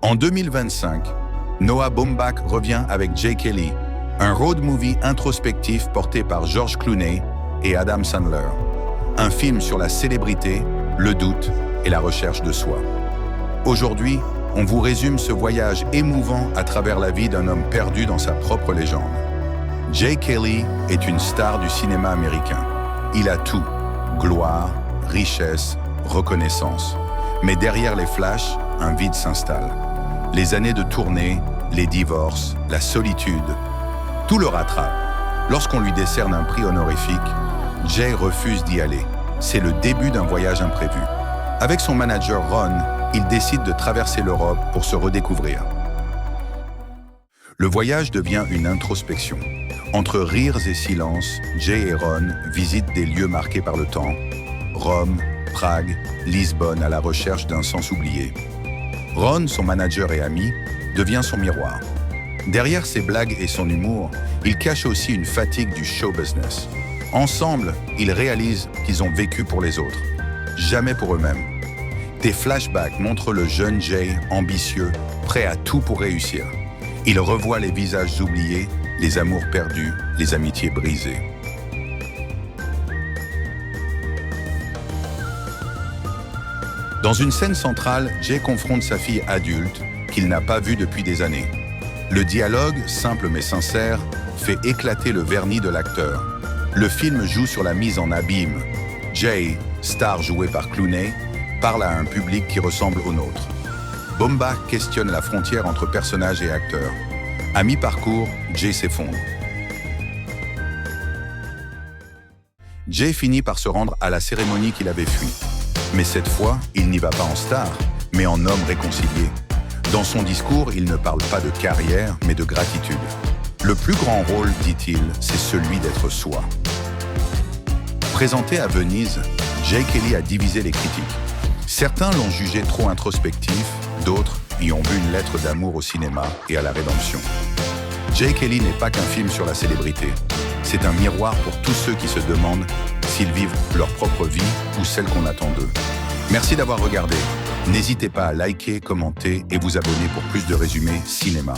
En 2025, Noah Baumbach revient avec Jay Kelly, un road movie introspectif porté par George Clooney et Adam Sandler. Un film sur la célébrité, le doute et la recherche de soi. Aujourd'hui, on vous résume ce voyage émouvant à travers la vie d'un homme perdu dans sa propre légende. Jay Kelly est une star du cinéma américain. Il a tout, gloire, richesse, reconnaissance. Mais derrière les flashs, un vide s'installe. Les années de tournée, les divorces, la solitude, tout le rattrape. Lorsqu'on lui décerne un prix honorifique, Jay refuse d'y aller. C'est le début d'un voyage imprévu. Avec son manager Ron, il décide de traverser l'Europe pour se redécouvrir. Le voyage devient une introspection. Entre rires et silences, Jay et Ron visitent des lieux marqués par le temps. Rome, Prague, Lisbonne à la recherche d'un sens oublié. Ron, son manager et ami, devient son miroir. Derrière ses blagues et son humour, il cache aussi une fatigue du show business. Ensemble, ils réalisent qu'ils ont vécu pour les autres, jamais pour eux-mêmes. Des flashbacks montrent le jeune Jay ambitieux, prêt à tout pour réussir. Il revoit les visages oubliés, les amours perdus, les amitiés brisées. Dans une scène centrale, Jay confronte sa fille adulte, qu'il n'a pas vue depuis des années. Le dialogue, simple mais sincère, fait éclater le vernis de l'acteur. Le film joue sur la mise en abîme. Jay, star joué par Clooney, parle à un public qui ressemble au nôtre. Baumbach questionne la frontière entre personnage et acteur. À mi-parcours, Jay s'effondre. Jay finit par se rendre à la cérémonie qu'il avait fui. Mais cette fois, il n'y va pas en star, mais en homme réconcilié. Dans son discours, il ne parle pas de carrière, mais de gratitude. Le plus grand rôle, dit-il, c'est celui d'être soi. Présenté à Venise, Jay Kelly a divisé les critiques. Certains l'ont jugé trop introspectif, d'autres y ont vu une lettre d'amour au cinéma et à la rédemption. Jay Kelly n'est pas qu'un film sur la célébrité. C'est un miroir pour tous ceux qui se demandent s'ils vivent leur propre vie ou celle qu'on attend d'eux. Merci d'avoir regardé. N'hésitez pas à liker, commenter et vous abonner pour plus de résumés cinéma.